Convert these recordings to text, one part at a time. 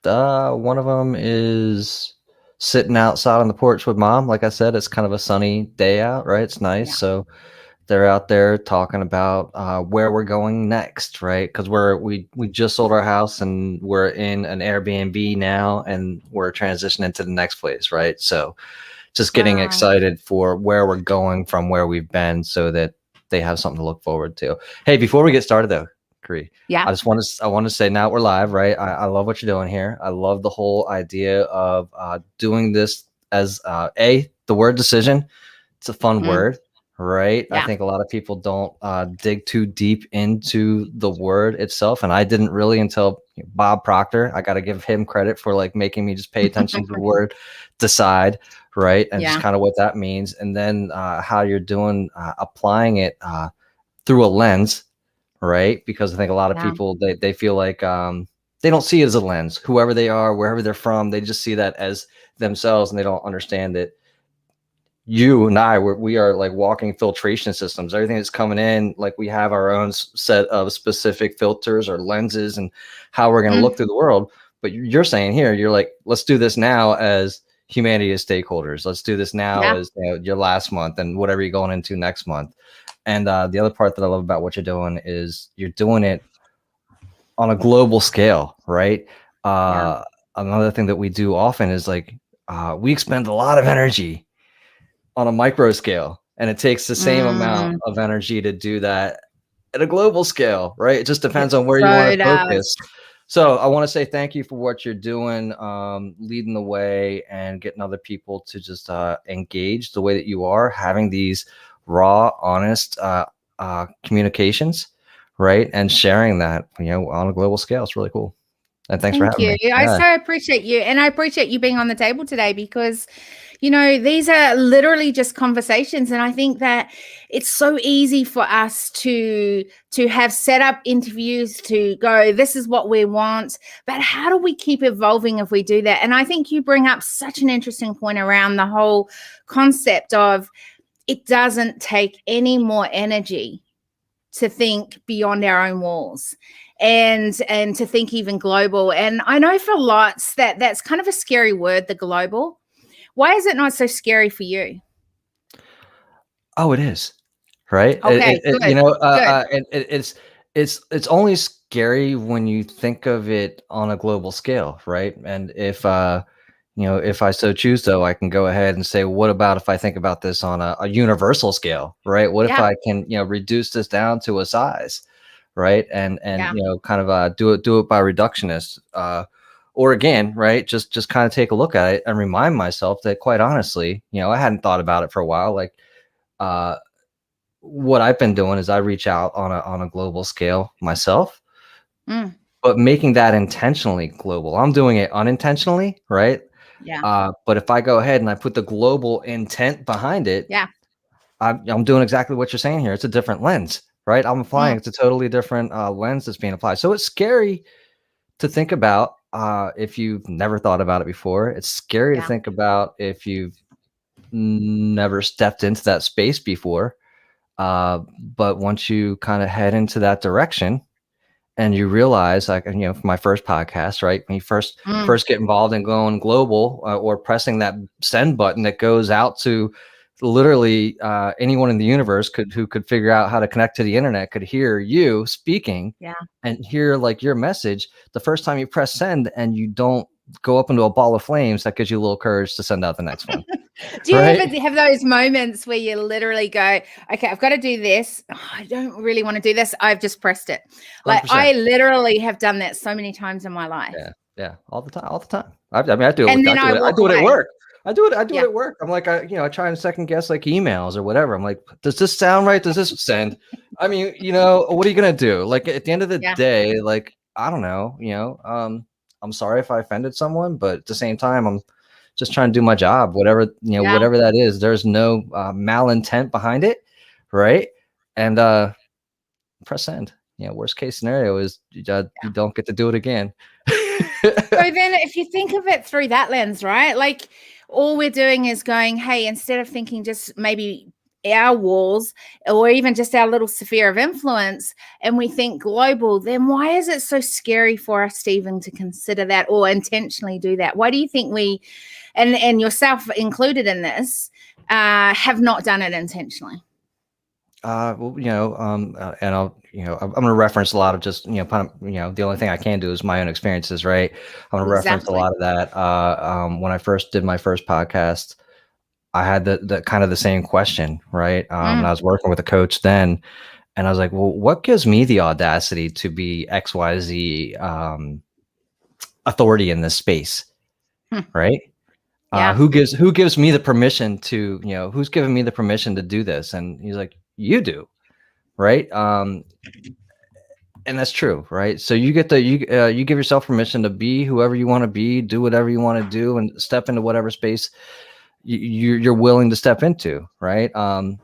One of them is sitting outside on the porch with mom. Like I said, it's kind of a sunny day out, right? It's nice. Yeah. So they're out there talking about where we're going next, right? Because we just sold our house and we're in an Airbnb now, and we're transitioning to the next place, right? So just getting Wow. excited for where we're going from where we've been, so that they have something to look forward to. Hey, before we get started though, Cree, Yeah. I want to say now we're live, right? I love what you're doing here. I love the whole idea of doing this as the word decision. It's a fun Mm, word, right? I yeah. think a lot of people don't dig too deep into the word itself, and I didn't really until Bob Proctor. I got to give him credit for like making me just pay attention to the word decide, right? And just Yeah. kind of what that means, and then how you're doing applying it through a lens, right? Because I think a lot of Yeah. people they feel like they don't see it as a lens. Whoever they are, wherever they're from, they just see that as themselves, and they don't understand that you and we are like walking filtration systems. Everything that's coming in, like we have our own set of specific filters or lenses and how we're going to look Mm, through the world. But you're saying here, you're like, let's do this now as humanity as stakeholders. Let's do this now yeah. as your last month and whatever you're going into next month. And the other part that I love about what you're doing is you're doing it on a global scale, right? Yeah. Uh, Another thing that we do often is like we expend a lot of energy on a micro scale, and it takes the same amount Mm, of energy to do that at a global scale, right? It just it depends on where you want so to focus. does. So I want to say thank you for what you're doing, leading the way and getting other people to just engage the way that you are, having these raw, honest communications, right? And sharing that, on a global scale. It's really cool. And thanks for Thank having you. me. I Yeah. so appreciate you. And I appreciate you being on the table today because, these are literally just conversations. And I think that it's so easy for us to have set up interviews to go, this is what we want. But how do we keep evolving if we do that? And I think you bring up such an interesting point around the whole concept of it doesn't take any more energy to think beyond our own walls and to think even global. And I know for lots that's kind of a scary word, the global. Why is it not so scary for you? Oh, it is. Right? Okay, good. Good. It's only scary when you think of it on a global scale, right? And if I so choose, though, I can go ahead and say, what about if I think about this on a universal scale, right? What if Yeah. I can, reduce this down to a size, right? And Yeah. kind of do it by reductionist, or again, right? Just kind of take a look at it and remind myself that, quite honestly, I hadn't thought about it for a while, like. Uh, what I've been doing is I reach out on a global scale myself, Mm, but making that intentionally global. I'm doing it unintentionally, right? yeah. But if I go ahead and I put the global intent behind it, Yeah. I'm doing exactly what you're saying here. It's a different lens, right? I'm Mm, applying it's a totally different lens that's being applied. So it's scary to think about if you've never thought about it before. It's scary to yeah. think about if you've never stepped into that space before. But once you kind of head into that direction and you realize, like, for my first podcast, right? When you Mm, first get involved in going global, or pressing that send button that goes out to literally anyone in the universe who could figure out how to connect to the internet could hear you speaking yeah. and hear like your message. The first time you press send and you don't go up into a ball of flames, that gives you a little courage to send out the next one, Do you right? ever have those moments where you literally go, okay, I've got to do this. Oh, I don't really want to do this. I've just pressed it. Like 100%. I literally have done that so many times in my life. Yeah, yeah, all the time, all the time. I mean, I do it And with then I I walk do it at away. work. I do it Yeah. at work. I'm like, I try and second guess like emails or whatever. I'm like, does this sound right? Does this send? I mean, what are you gonna do? Like at the end of the Yeah. day, like I don't know, I'm sorry if I offended someone, but at the same time, I'm just trying to do my job, Yeah. whatever that is. There's no malintent behind it, right? And press send. Worst case scenario is you don't get to do it again. So then if you think of it through that lens, right? Like all we're doing is going, hey, instead of thinking just maybe our walls or even just our little sphere of influence and we think global, then why is it so scary for us to even to consider that or intentionally do that? Why do you think we, and yourself included in this, have not done it intentionally? Well, and I'll, I'm going to reference a lot of just, the only thing I can do is my own experiences, right? I'm going to reference a Exactly. lot of that. When I first did my first podcast, I had the kind of the same question, right? And I was working with a coach then, and I was like, well, what gives me the audacity to be XYZ authority in this space, right? Yeah. Who gives me the permission to, who's giving me the permission to do this? And he's like, you do, right? And that's true, right? So you get you give yourself permission to be whoever you want to be, do whatever you want to do, and step into whatever space you're willing to step into, right? I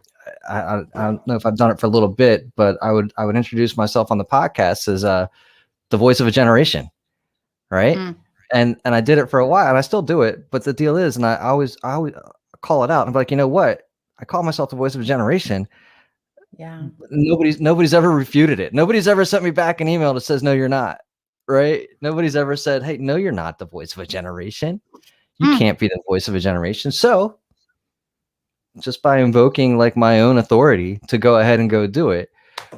don't know if I've done it for a little bit, but I would introduce myself on the podcast as the voice of a generation, right? And I did it for a while, and I still do it. But the deal is, and I always call it out. I'm like, you know what? I call myself the voice of a generation. Yeah. Nobody's ever refuted it. Nobody's ever sent me back an email that says, no, you're not. Right? Nobody's ever said, hey, no, you're not the voice of a generation. You can't be the voice of a generation. So just by invoking like my own authority to go ahead and go do it,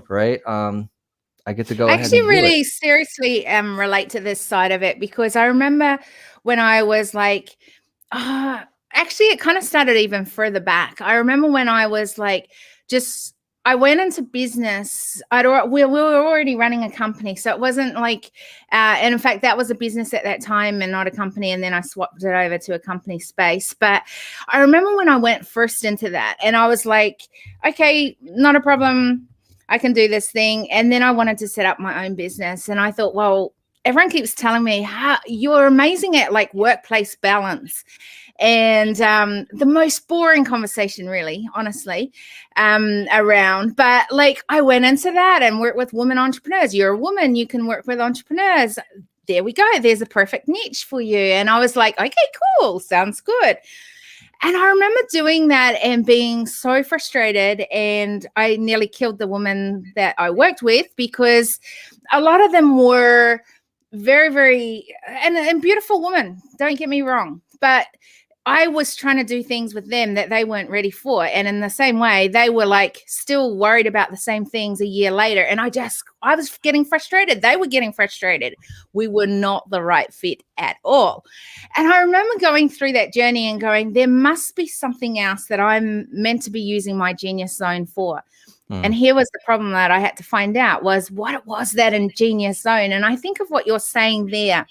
right? I get to go ahead and do really it. seriously relate to this side of it, because I remember when I was like, actually it kind of started even further back. I remember when I was like, I went into business. We were already running a company, so it wasn't like, and in fact, that was a business at that time and not a company. And then I swapped it over to a company space. But I remember when I went first into that, and I was like, okay, not a problem. I can do this thing. And then I wanted to set up my own business. And I thought, well, everyone keeps telling me how you're amazing at like workplace balance. And the most boring conversation, really, honestly, around. But like I went into that and worked with women entrepreneurs. You're a woman, you can work with entrepreneurs. There we go. There's a perfect niche for you. And I was like, okay, cool. Sounds good. And I remember doing that and being so frustrated, and I nearly killed the woman that I worked with, because a lot of them were very, very, and beautiful women, don't get me wrong, but I was trying to do things with them that they weren't ready for. And in the same way, they were like still worried about the same things a year later. And I was getting frustrated. They were getting frustrated. We were not the right fit at all. And I remember going through that journey and going, there must be something else that I'm meant to be using my genius zone for. And here was the problem that I had to find out, was what it was that in genius zone. And I think of what you're saying there.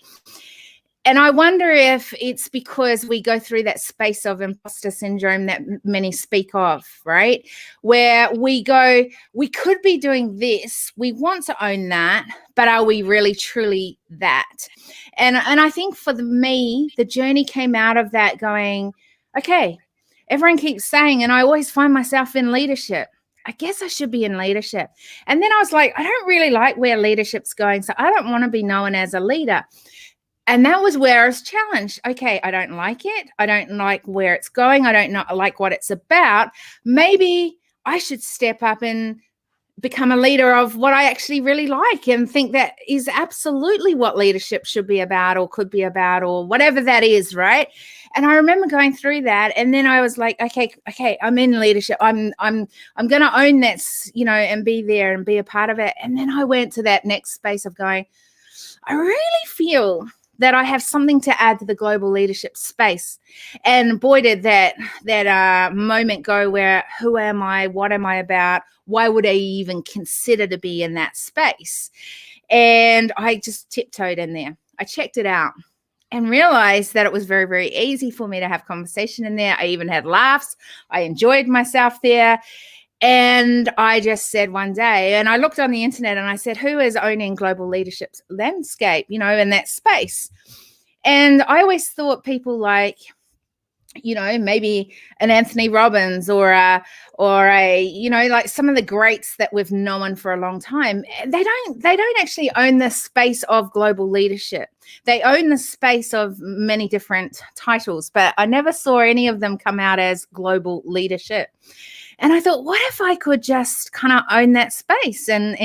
And I wonder if it's because we go through that space of imposter syndrome that many speak of, right? Where we go, we could be doing this, we want to own that, but are we really truly that? And I think for me, the journey came out of that going, okay, everyone keeps saying, and I always find myself in leadership, I guess I should be in leadership. And then I was like, I don't really like where leadership's going, so I don't want to be known as a leader. And that was where I was challenged. Okay, I don't like it. I don't like where it's going. I don't like what it's about. Maybe I should step up and become a leader of what I actually really like and think that is absolutely what leadership should be about or could be about or whatever that is, right? And I remember going through that, and then I was like, okay, I'm in leadership. I'm going to own that, and be there and be a part of it. And then I went to that next space of going, I really feel that I have something to add to the global leadership space. And boy, did that moment go where, who am I? What am I about? Why would I even consider to be in that space? And I just tiptoed in there. I checked it out and realized that it was very, very easy for me to have conversation in there. I even had laughs. I enjoyed myself there. And I just said one day, and I looked on the internet and I said, who is owning global leadership landscape, in that space? And I always thought people like, maybe an Anthony Robbins or a, like some of the greats that we've known for a long time. They don't actually own the space of global leadership. They own the space of many different titles, but I never saw any of them come out as global leadership. And I thought, what if I could just kind of own that space and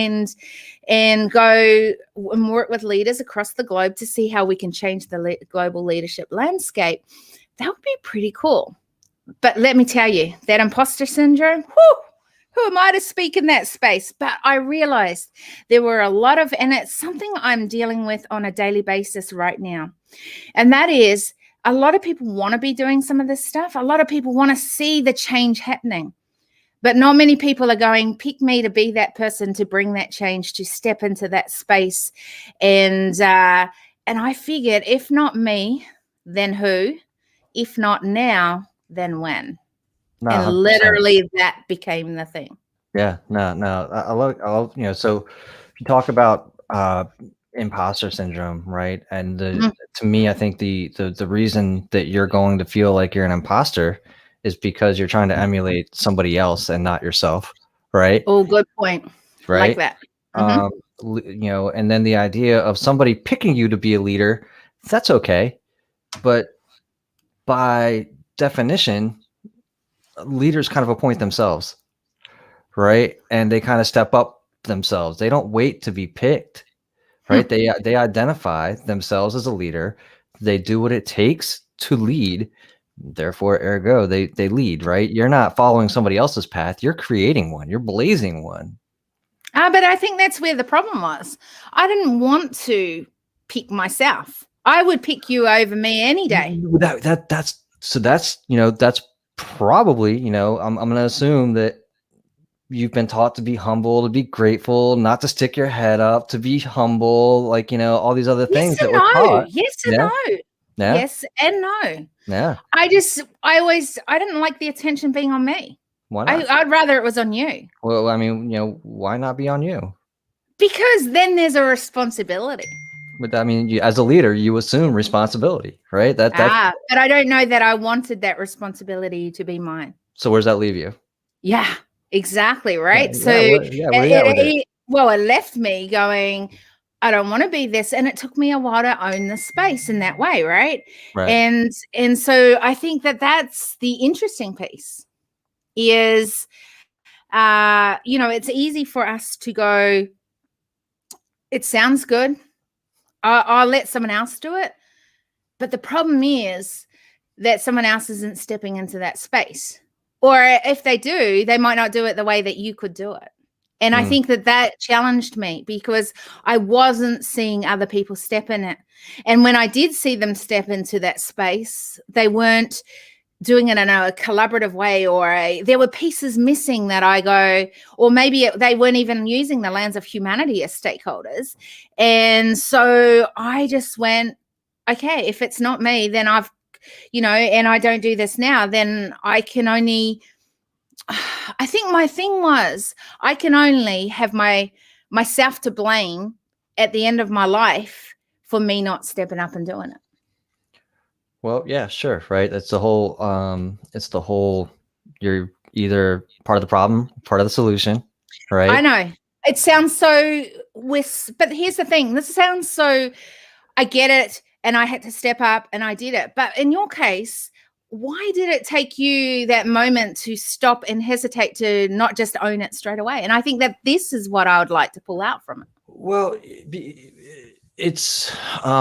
go and work with leaders across the globe to see how we can change the global leadership landscape? That would be pretty cool. But let me tell you, that imposter syndrome, whew, who am I to speak in that space? But I realized there were a lot of, and it's something I'm dealing with on a daily basis right now. And that is, a lot of people want to be doing some of this stuff. A lot of people want to see the change happening. But not many people are going, pick me to be that person, to bring that change, to step into that space. And I figured, if not me, then who? If not now, then when? No, And 100%. literally that became the thing. Yeah, no. I love, you know, so you talk about imposter syndrome, right? And to me, I think the reason that you're going to feel like you're an imposter is because you're trying to emulate somebody else and not yourself, right? Oh, good point. Right. Like that. Mhm. You know, and then the idea of somebody picking you to be a leader, that's okay. But by definition, leaders kind of appoint themselves, right? And they kind of step up themselves. They don't wait to be picked, right? They identify themselves as a leader. They do what it takes to lead. Therefore, ergo, they lead, right? You're not following somebody else's path. You're creating one. You're blazing one. But I think that's where the problem was. I didn't want to pick myself. I would pick you over me any day. That's you know, that's probably, you know, I'm going to assume that you've been taught to be humble, to be grateful, not to stick your head up, to be humble, like, you know, all these other things that we're taught. Yes and no. Yeah. Yes and no. Yeah. I didn't like the attention being on me. Why not? I'd rather it was on you. Well, I mean, you know, why not be on you? Because then there's a responsibility. But I mean, as a leader, you assume responsibility, right? That's but I don't know that I wanted that responsibility to be mine. So where's that leave you? Yeah, exactly. Right. Yeah, So it left me going, I don't want to be this. And it took me a while to own the space in that way. Right. And so I think that that's the interesting piece is, you know, it's easy for us to go, it sounds good. I'll let someone else do it. But the problem is that someone else isn't stepping into that space. Or if they do, they might not do it the way that you could do it. And I think that challenged me because I wasn't seeing other people step in it. And when I did see them step into that space, they weren't doing it in a collaborative way, or there were pieces missing that I go, or maybe they weren't even using the lens of humanity as stakeholders. And so I just went, okay, if it's not me, then I've, you know, and I don't do this now, then I can only, I think my thing was I can only have myself to blame at the end of my life for me not stepping up and doing it. Well, yeah, sure. Right. It's the whole, you're either part of the problem, part of the solution. Right. I know it sounds so but here's the thing. This sounds so, I get it. And I had to step up and I did it. But in your case, why did it take you that moment to stop and hesitate to not just own it straight away? And I think that this is what I would like to pull out from it. Well, it's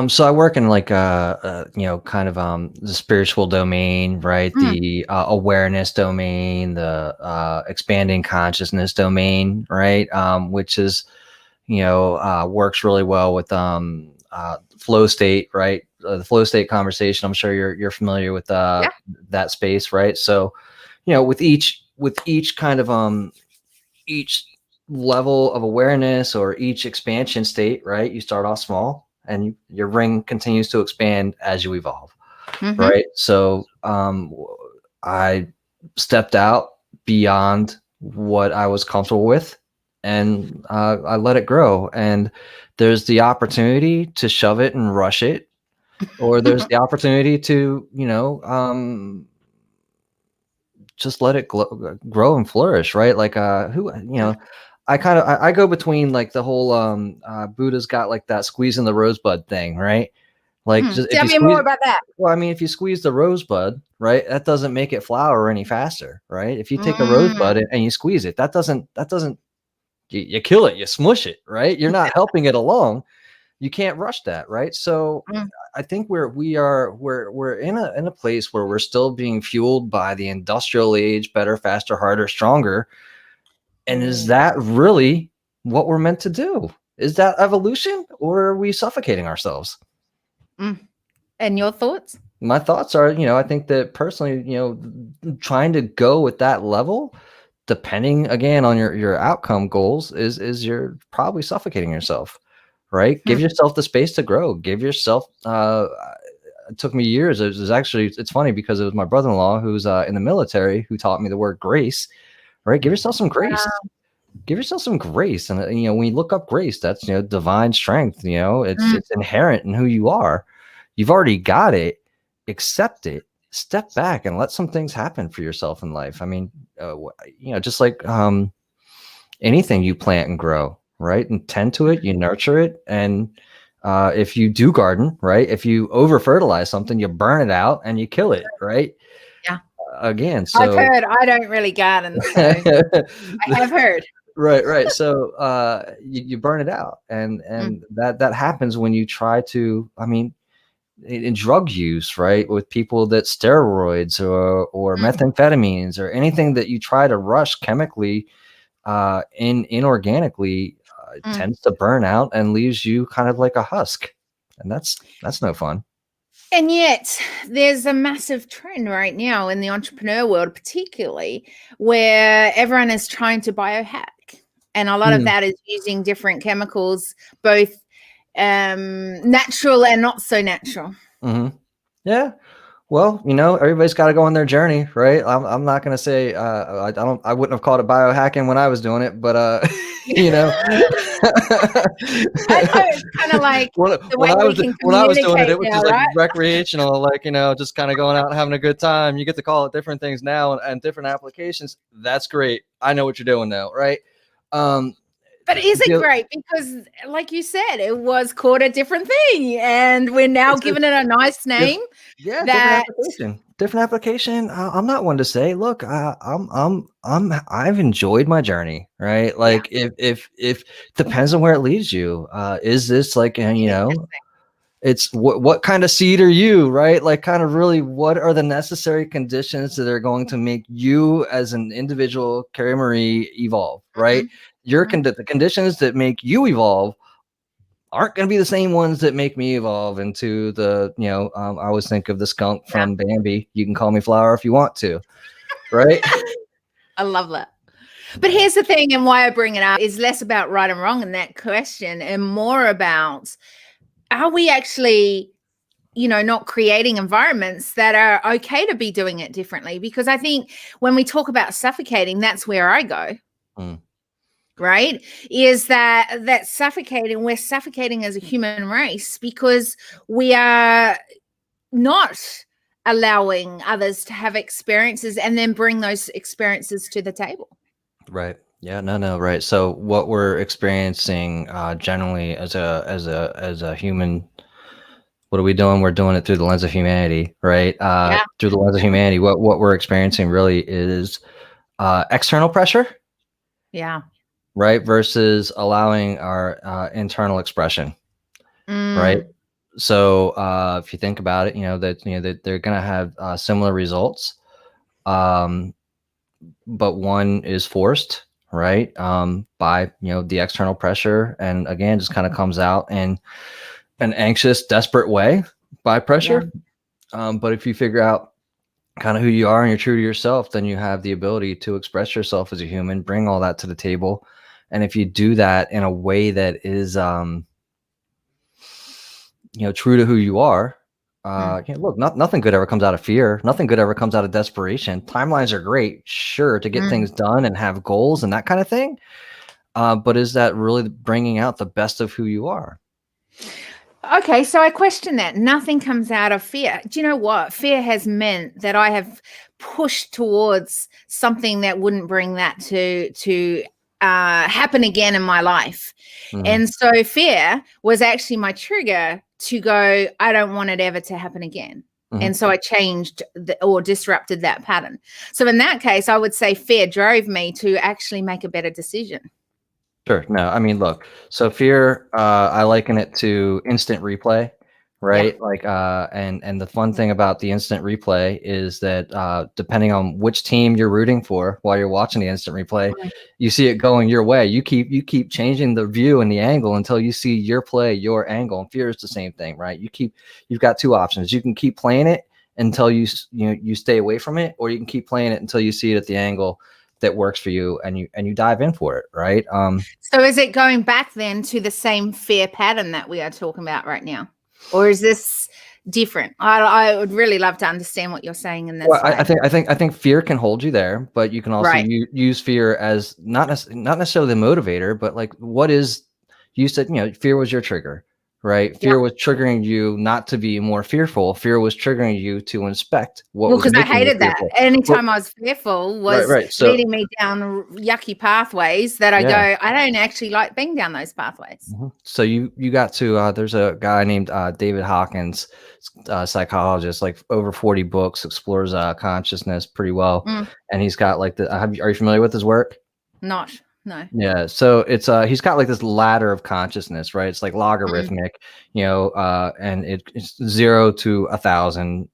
so I work in like you know, kind of the spiritual domain, right? The awareness domain, the expanding consciousness domain, right? Which is, you know, works really well with flow state, right? The flow state conversation. I'm sure you're familiar with that space, right? So, you know, with each kind of each level of awareness or each expansion state, right? You start off small and your ring continues to expand as you evolve, right? So I stepped out beyond what I was comfortable with, and I let it grow. And there's the opportunity to shove it and rush it, or there's the opportunity to, you know, just let it grow and flourish, right? Like you know, I go between like the whole Buddha's got like that squeezing the rosebud thing, right? Like, just if Tell you me more squeeze, about that. well, I mean, if you squeeze the rosebud, right, that doesn't make it flower any faster, right? If you take a rosebud and you squeeze it, that doesn't you kill it, you smush it, right? You're not helping it along. You can't rush that, right? So Mm. I think we're in a place where we're still being fueled by the industrial age, better, faster, harder, stronger. And is that really what we're meant to do? Is that evolution, or are we suffocating ourselves? And your thoughts? My thoughts are, I think that personally, trying to go with that level, depending again on your outcome goals, is you're probably suffocating yourself, right? Give yourself the space to grow. Give yourself. It took me years. It was actually, it's funny because it was my brother-in-law who's in the military who taught me the word grace. Right? Give yourself some grace. Give yourself some grace, and when you look up grace, that's divine strength. It's inherent in who you are. You've already got it. Accept it. Step back and let some things happen for yourself in life. I mean, just like anything you plant and grow, right? And tend to it, you nurture it, and if you do garden, right? If you over fertilize something, you burn it out and you kill it, right? Yeah. Again, so I've heard. I don't really garden, so I have heard. Right. So you burn it out, and that happens when you try to. I mean, in drug use, right? With people that steroids or methamphetamines or anything that you try to rush chemically, inorganically, tends to burn out and leaves you kind of like a husk, and that's no fun. And yet there's a massive trend right now in the entrepreneur world, particularly where everyone is trying to biohack. And a lot of that is using different chemicals, both natural and not so natural. Yeah. Well, everybody's got to go on their journey, right? I'm not going to say I wouldn't have called it biohacking when I was doing it, but I know it's kind of like when I was doing it, it was just like recreational, like just kind of going out and having a good time. You get to call it different things now and different applications. That's great. I know what you're doing now, right? But is it great? Because, like you said, it was called a different thing, and we're now giving it a nice name. Yeah, different application. I'm not one to say, look, I've enjoyed my journey, right? Like, if depends on where it leads you. Is this like, it's what kind of seed are you, right? Like, kind of really, what are the necessary conditions that are going to make you as an individual, Carrie Marie, evolve, right? The conditions that make you evolve aren't going to be the same ones that make me evolve into the, I always think of the skunk from Bambi. You can call me Flower if you want to, right? I love that. But here's the thing, and why I bring it up is less about right and wrong in that question and more about, are we actually, not creating environments that are okay to be doing it differently? Because I think when we talk about suffocating, that's where I go. Right? Is that suffocating? We're suffocating as a human race because we are not allowing others to have experiences and then bring those experiences to the table. Right. Yeah. No. Right. So what we're experiencing generally as a human, what are we doing? We're doing it through the lens of humanity, right? Through the lens of humanity, what we're experiencing really is external pressure. Yeah. Right. Versus allowing our internal expression. Right. So if you think about it, that they're going to have similar results. But one is forced, right? By, the external pressure. And again, just kind of comes out in an anxious, desperate way by pressure. But if you figure out kind of who you are and you're true to yourself, then you have the ability to express yourself as a human, bring all that to the table. And if you do that in a way that is, true to who you are, look, nothing good ever comes out of fear. Nothing good ever comes out of desperation. Timelines are great, sure, to get things done and have goals and that kind of thing. But is that really bringing out the best of who you are? Okay, so I question that. Nothing comes out of fear. Do you know what? Fear has meant that I have pushed towards something that wouldn't bring that to happen again in my life. And so fear was actually my trigger to go, I don't want it ever to happen again. And so I changed or disrupted that pattern. So in that case, I would say fear drove me to actually make a better decision. Sure. No, I mean, look, so fear, I liken it to instant replay, right? Like, and the fun thing about the instant replay is that depending on which team you're rooting for while you're watching the instant replay, you see it going your way. You keep changing the view and the angle until you see your play, your angle. And fear is the same thing, right? You've got two options. You can keep playing it until you stay away from it, or you can keep playing it until you see it at the angle that works for you, and you dive in for it, right? So is it going back then to the same fear pattern that we are talking about right now, or is this different? I would really love to understand what you're saying in this. Well, I think fear can hold you there, but you can also use fear as not necessarily the motivator, but like, what is, you said, fear was your trigger, right? Fear was triggering you not to be more fearful. Fear was triggering you to inspect what was because I hated that. Anytime I was fearful was So, leading me down yucky pathways that I go, I don't actually like being down those pathways. So you got to, there's a guy named David Hawkins, psychologist, like over 40 books, explores consciousness pretty well. And he's got like are you familiar with his work? No. Yeah. So it's he's got like this ladder of consciousness, right? It's like logarithmic, and it's 0 to 1,000.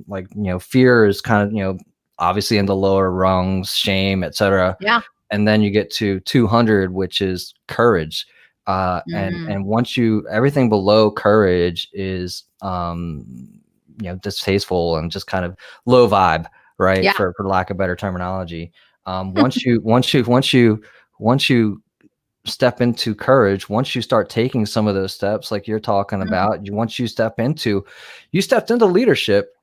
Like, fear is kind of, obviously in the lower rungs, shame, etc. Yeah. And then you get to 200, which is courage. And once everything below courage is, distasteful and just kind of low vibe, right? Yeah. For lack of better terminology. Once you step into courage, once you start taking some of those steps, like you're talking about, once you stepped into leadership,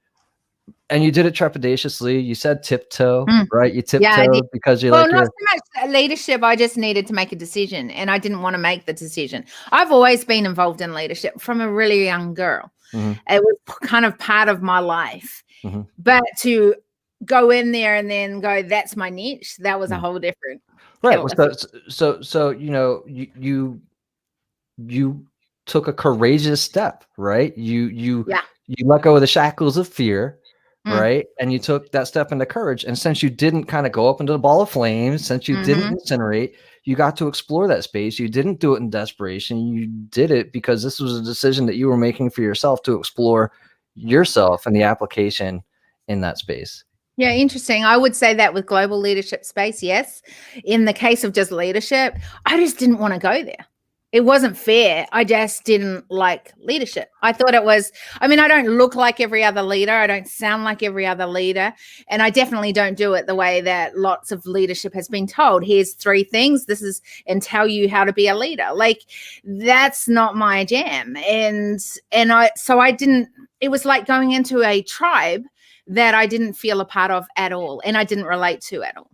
and you did it trepidatiously. You said tiptoe, right? You tiptoe because you're not so much leadership. I just needed to make a decision, and I didn't want to make the decision. I've always been involved in leadership from a really young girl. It was kind of part of my life, but to go in there and then go, that's my niche, that was a whole different. Right. So you took a courageous step, right? You let go of the shackles of fear, right? And you took that step into courage. And since you didn't kind of go up into the ball of flames, since you didn't incinerate, you got to explore that space. You didn't do it in desperation. You did it because this was a decision that you were making for yourself to explore yourself and the application in that space. Yeah, interesting. I would say that with global leadership space, yes. In the case of just leadership, I just didn't want to go there. It wasn't fair. I just didn't like leadership. I thought it was, I don't look like every other leader. I don't sound like every other leader. And I definitely don't do it the way that lots of leadership has been told. Here's 3 things. And tell you how to be a leader. Like, that's not my jam. So I didn't, it was like going into a tribe that I didn't feel a part of at all, and I didn't relate to at all.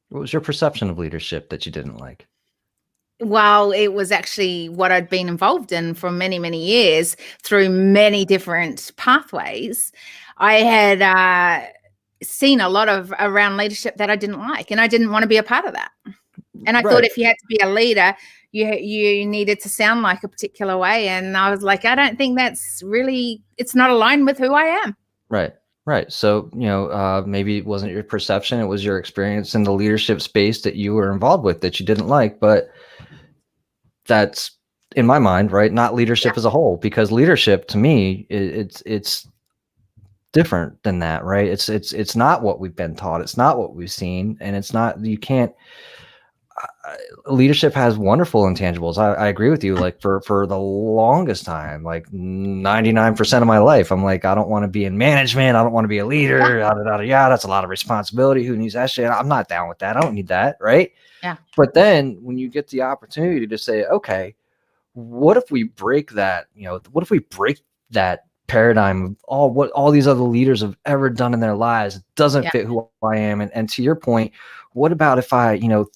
What was your perception of leadership that you didn't like? Well, it was actually what I'd been involved in for many, many years through many different pathways. I had seen a lot of around leadership that I didn't like, and I didn't want to be a part of that. And I thought if you had to be a leader, you needed to sound like a particular way. And I was like, I don't think it's not aligned with who I am. Right. So, maybe it wasn't your perception. It was your experience in the leadership space that you were involved with that you didn't like. But that's, in my mind, right, not leadership as a whole, because leadership to me, it's different than that, right? It's not what we've been taught. It's not what we've seen. And it's not, you can't, leadership has wonderful intangibles. I agree with you. Like for the longest time, like 99% of my life, I'm like, I don't want to be in management. I don't want to be a leader. That's a lot of responsibility. Who needs that shit? I'm not down with that. I don't need that. Right. Yeah. But then when you get the opportunity to say, okay, what if we break that, what if we break that paradigm of what all these other leaders have ever done in their lives? It doesn't fit who I am. And to your point, what about if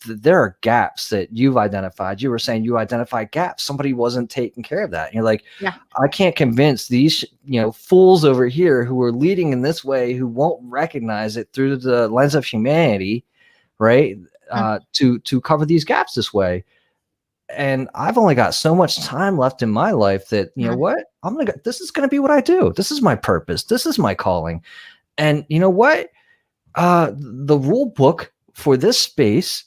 there are gaps that you've identified? You were saying you identified gaps. Somebody wasn't taking care of that. And you're like, I can't convince these, fools over here who are leading in this way, who won't recognize it through the lens of humanity, right? To cover these gaps this way. And I've only got so much time left in my life that, you know what, this is going to be what I do. This is my purpose. This is my calling. And you know what? The rule book for this space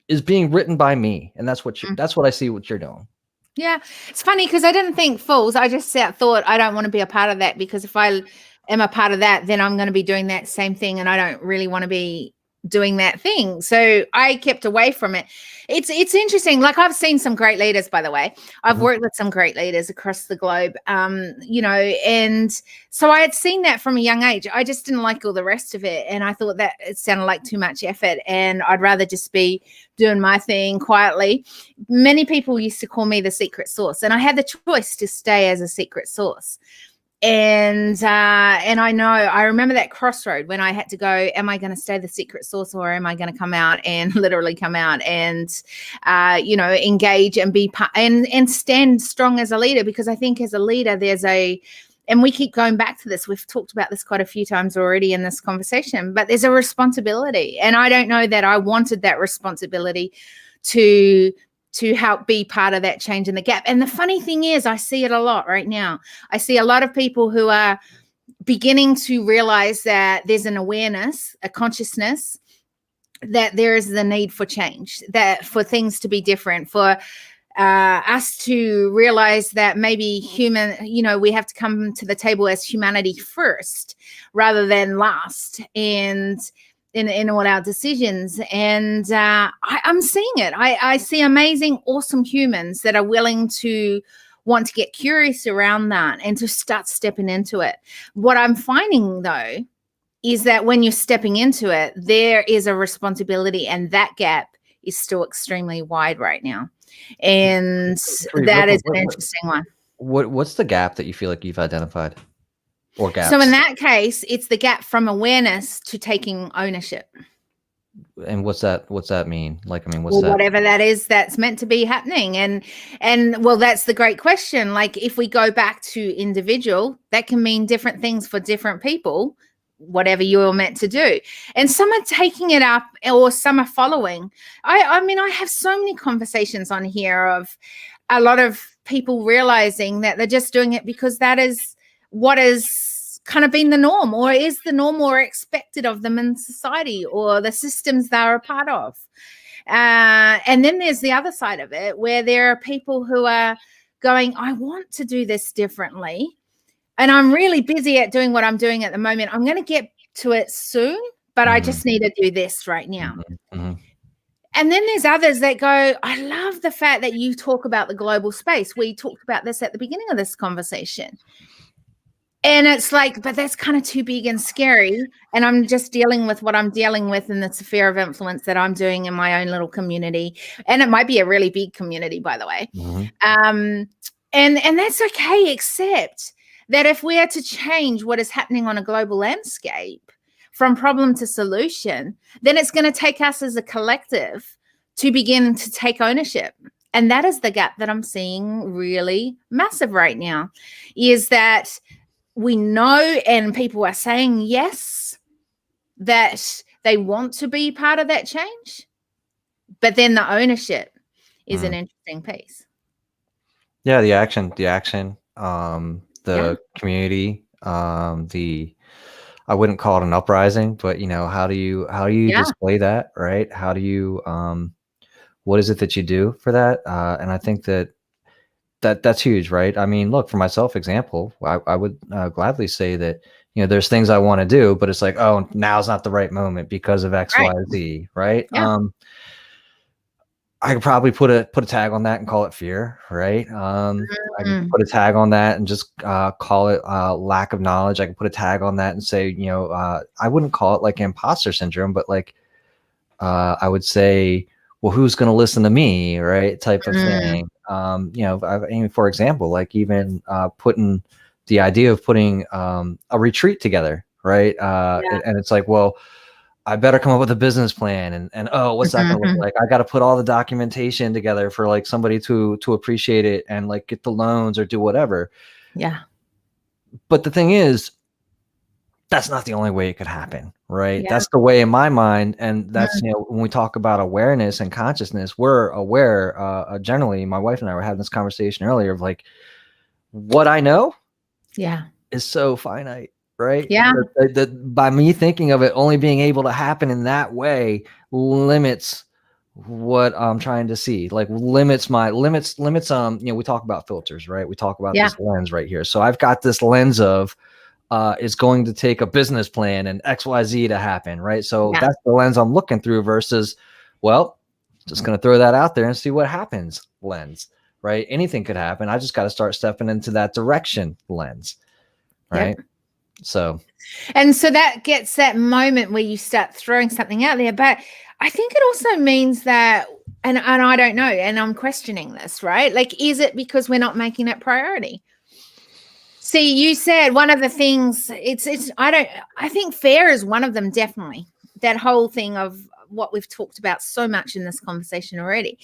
is being written by me. And that's what I see what you're doing. Yeah. It's funny because I didn't think fools. I just thought I don't want to be a part of that, because if I am a part of that, then I'm going to be doing that same thing. And I don't really want to be doing that thing. So I kept away from it. It's interesting. Like, I've seen some great leaders, by the way. I've worked with some great leaders across the globe, and so I had seen that from a young age. I just didn't like all the rest of it. And I thought that it sounded like too much effort, and I'd rather just be doing my thing quietly. Many people used to call me the secret sauce, and I had the choice to stay as a secret sauce. And I remember that crossroad when I had to go, am I going to stay the secret sauce, or am I going to come out and literally come out and, engage and be and stand strong as a leader? Because I think as a leader, and we keep going back to this. We've talked about this quite a few times already in this conversation, but there's a responsibility. And I don't know that I wanted that responsibility to help be part of that change in the gap. And the funny thing is, I see it a lot right now. I see a lot of people who are beginning to realize that there's an awareness, a consciousness, that there is the need for change, that for things to be different, for us to realize that maybe we have to come to the table as humanity first rather than last, and in all our decisions. And I'm seeing it. I see amazing, awesome humans that are willing to want to get curious around that and to start stepping into it. What I'm finding, though, is that when you're stepping into it, there is a responsibility, and that gap is still extremely wide right now. And that is an interesting one. What's the gap that you feel like you've identified? Or gaps? So in that case, it's the gap from awareness to taking ownership. And what's that mean? Like, I mean, whatever that is that's meant to be happening. And well, that's the great question. Like, if we go back to individual, that can mean different things for different people, whatever you're meant to do. And some are taking it up, or some are following. I mean, I have so many conversations on here of a lot of people realizing that they're just doing it because that is what has kind of been the norm, or is the norm, or expected of them in society, or the systems they're a part of. And then there's the other side of it, where there are people who are going, I want to do this differently, and I'm really busy at doing what I'm doing at the moment. I'm going to get to it soon, but I just need to do this right now. And then there's others that go, I love the fact that you talk about the global space. We talked about this at the beginning of this conversation. And it's like, but that's kind of too big and scary. And I'm just dealing with what I'm dealing with in the sphere of influence that I'm doing in my own little community. And it might be a really big community, by the way. And that's okay, except that if we are to change what is happening on a global landscape from problem to solution, then it's going to take us as a collective to begin to take ownership. And that is the gap that I'm seeing really massive right now, is that we know, and people are saying yes, that they want to be part of that change, but then the ownership is an interesting piece. Yeah, the action, the community, I wouldn't call it an uprising, but how do you display that, right? How do you what is it that you do for that? And I think that's huge, right? I mean, look, for myself, example, I would gladly say that, there's things I want to do, but it's like, oh, now's not the right moment because of X, Y, Z, right? Yeah. I could probably put a tag on that and call it fear, right? I could put a tag on that and just call it lack of knowledge. I could put a tag on that and say, I wouldn't call it like imposter syndrome, but like I would say, well, who's going to listen to me, right? Type of thing. For example, like even putting the idea of putting a retreat together, right? And it's like, well, I better come up with a business plan, and oh, what's that going to look like? I got to put all the documentation together for like somebody to appreciate it and like get the loans or do whatever. Yeah. But the thing is, that's not the only way it could happen, right? Yeah. That's the way in my mind. And that's, when we talk about awareness and consciousness, we're aware, generally, my wife and I were having this conversation earlier of like, what I know Yeah. is so finite, right? Yeah. That by me thinking of it only being able to happen in that way limits what I'm trying to see, like limits, we talk about filters, right? We talk about this lens right here. So I've got this lens of, it's going to take a business plan and XYZ to happen, right? So that's the lens I'm looking through versus, well, just going to throw that out there and see what happens lens, right? Anything could happen. I just got to start stepping into that direction lens, right? So that gets that moment where you start throwing something out there. But I think it also means that, and I don't know, and I'm questioning this, right? Like, is it because we're not making it priority? See, you said one of the things, I think fear is one of them, definitely. That whole thing of what we've talked about so much in this conversation already.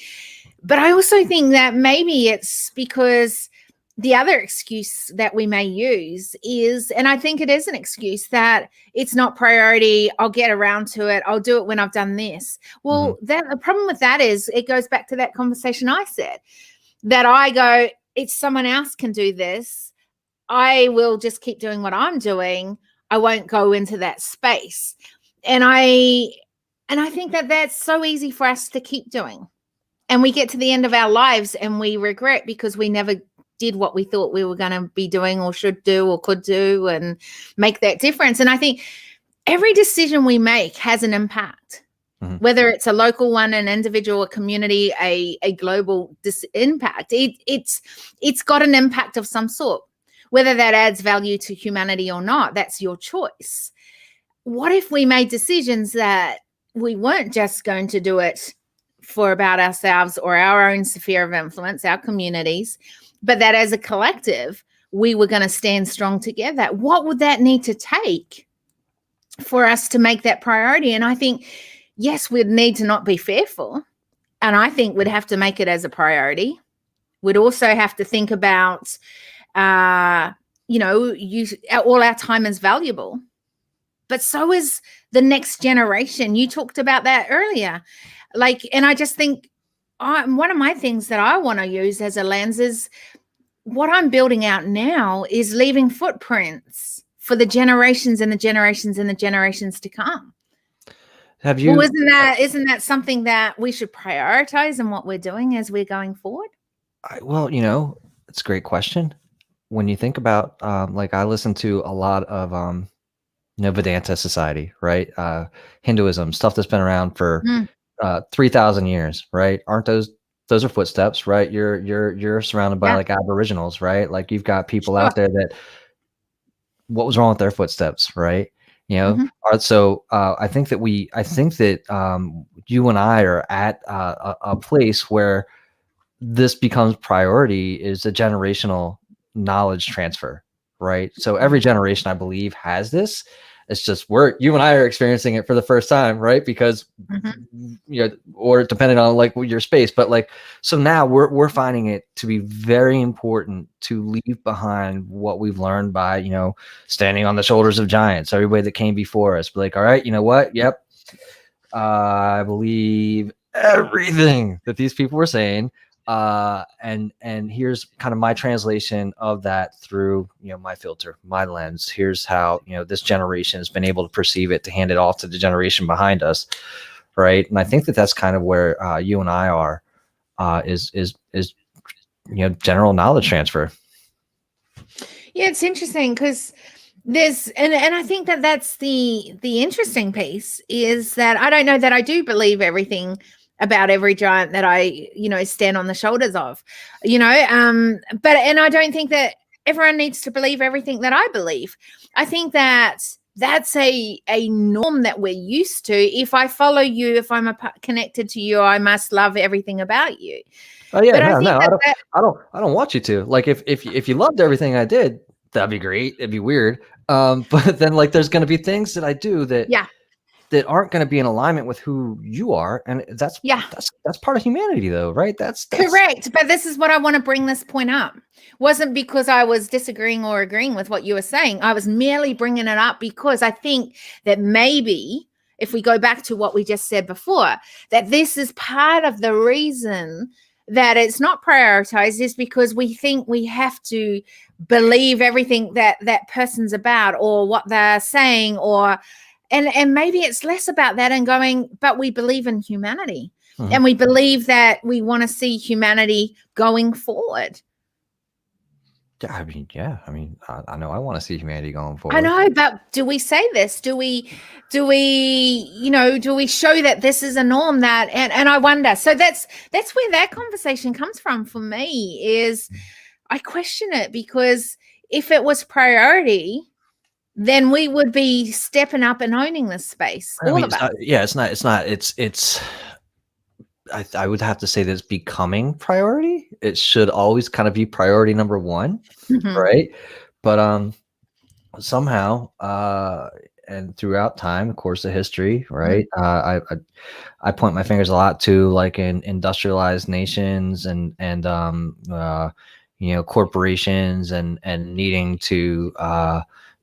But I also think that maybe it's because the other excuse that we may use is, and I think it is an excuse, that it's not priority. I'll get around to it. I'll do it when I've done this. Well, the problem with that is it goes back to that conversation I said, that I go, it's someone else can do this. I will just keep doing what I'm doing. I won't go into that space. And I think that that's so easy for us to keep doing. And we get to the end of our lives and we regret because we never did what we thought we were going to be doing or should do or could do and make that difference. And I think every decision we make has an impact, whether it's a local one, an individual, a community, a global impact. It's got an impact of some sort, whether that adds value to humanity or not. That's your choice. What if we made decisions that we weren't just going to do it for about ourselves or our own sphere of influence, our communities, but that as a collective, we were going to stand strong together? What would that need to take for us to make that priority? And I think, yes, we'd need to not be fearful. And I think we'd have to make it as a priority. We'd also have to think about, all our time is valuable, but so is the next generation. You talked about that earlier. And I just think one of my things that I want to use as a lens is what I'm building out now is leaving footprints for the generations and the generations and the generations to come. Have you? Well, isn't that something that we should prioritize in what we're doing as we're going forward? It's a great question. When you think about, I listen to a lot of, Vedanta society, right? Hinduism, stuff that's been around for 3,000 years, right? Aren't those are footsteps, right? You're surrounded by like Aboriginals, right? Like you've got people out there that, what was wrong with their footsteps, right? So I think that you and I are at a place where this becomes priority, is a generational knowledge transfer, right? So every generation, I believe, has this. It's just you and I are experiencing it for the first time, right? Because or depending on like your space, but so now we're finding it to be very important to leave behind what we've learned by standing on the shoulders of giants, everybody that came before us. But all right, you know what? Yep, I believe everything that these people were saying. And here's kind of my translation of that through, my filter, my lens. Here's how, this generation has been able to perceive it, to hand it off to the generation behind us. Right. And I think that that's kind of where, you and I are, is general knowledge transfer. Yeah. It's interesting because and I think that that's the interesting piece, is that I don't know that I do believe everything about every giant that I, stand on the shoulders of, and I don't think that everyone needs to believe everything that I believe. I think that that's a norm that we're used to. If I follow you, if I'm connected to you, I must love everything about you. Oh yeah, I don't want you to. Like if you loved everything I did, that'd be great. It'd be weird. But then there's going to be things that I do that that aren't going to be in alignment with who you are, and that's Yeah. that's part of humanity, though, right? That's Correct. But this is what I want to bring this point up. Wasn't because I was disagreeing or agreeing with what you were saying. I was merely bringing it up because I think that maybe if we go back to what we just said before, that this is part of the reason that it's not prioritized is because we think we have to believe everything that that person's about or what they're saying, or and maybe it's less about that and going, but we believe in humanity. Mhm. And we believe that we want to see humanity going forward. Yeah, I mean, I know I want to see humanity going forward. I know, but do we say this? Do we, you know, do we show that this is a norm that, and I wonder, so that's where that conversation comes from for me is I question it, because if it was priority, then we would be stepping up and owning this space. I All mean, of us. it's I would have to say that it's becoming priority. It should always kind of be priority number one, Mhm. right? But somehow and throughout time, of course, the history, right? I point my fingers a lot to like in industrialized nations and you know, corporations and needing to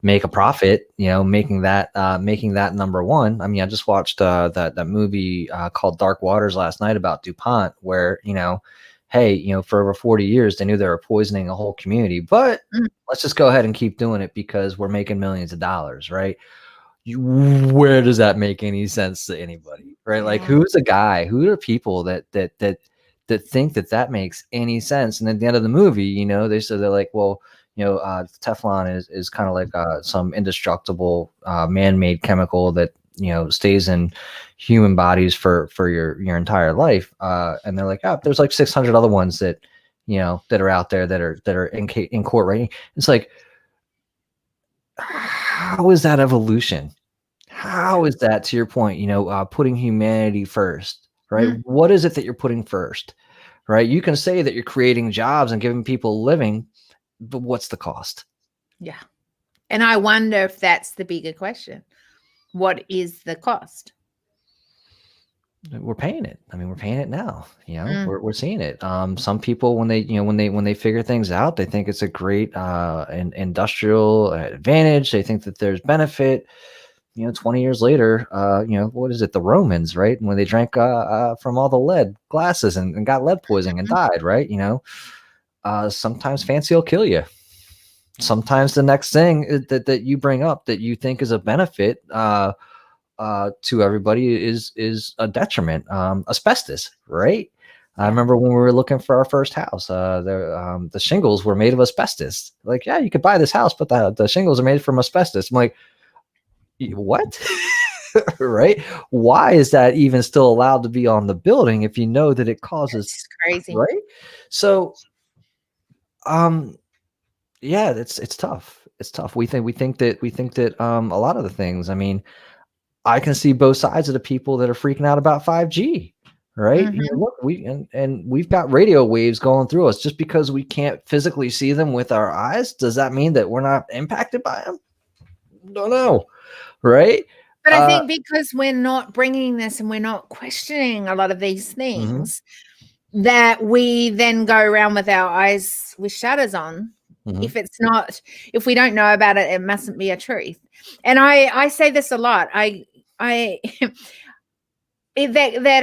make a profit, you know, making that number one. I mean, I just watched that movie called Dark Waters last night about DuPont, where, you know, hey, you know, for over 40 years they knew they were poisoning a whole community, but Mm. let's just go ahead and keep doing it because we're making millions of dollars, right? Where does that make any sense to anybody, right? Like, Yeah. who's the guy? Who are people that think that that makes any sense? And at the end of the movie, you know, they said they're like, well, you know, Teflon is kind of like some indestructible man-made chemical that, you know, stays in human bodies for your entire life. And they're like, oh, there's like 600 other ones that, you know, that are out there that are in court, right? It's like, how is that evolution? How is that, to your point, you know, putting humanity first, right? Mm. What is it that you're putting first, right? You can say that you're creating jobs and giving people a living, but what's the cost? Yeah. And I wonder if that's the bigger question. What is the cost? We're paying it. I mean, we're paying it now. You know, Mm. we're seeing it. Some people, when they, you know, when they figure things out, they think it's a great industrial advantage. They think that there's benefit. You know, 20 years later, you know, what is it? The Romans, right? And when they drank from all the lead glasses and got lead poisoning and died, right? You know, sometimes fancy will kill you. Sometimes the next thing that you bring up that you think is a benefit to everybody is a detriment. Asbestos, right? I remember when we were looking for our first house, the shingles were made of asbestos. Like, yeah, you could buy this house, but the shingles are made from asbestos. I'm like, what? Right? Why is that even still allowed to be on the building if you know that it causes, It's crazy. right? So, yeah, it's tough. It's tough. We think that a lot of the things. I mean, I can see both sides of the people that are freaking out about 5G, right? You know, look, we've got radio waves going through us. Just because we can't physically see them with our eyes, does that mean that we're not impacted by them? Don't know, right? But I think because we're not bringing this and we're not questioning a lot of these things, that we then go around with our eyes with shutters on. If it's not, if we don't know about it, it mustn't be a truth. And I say this a lot. That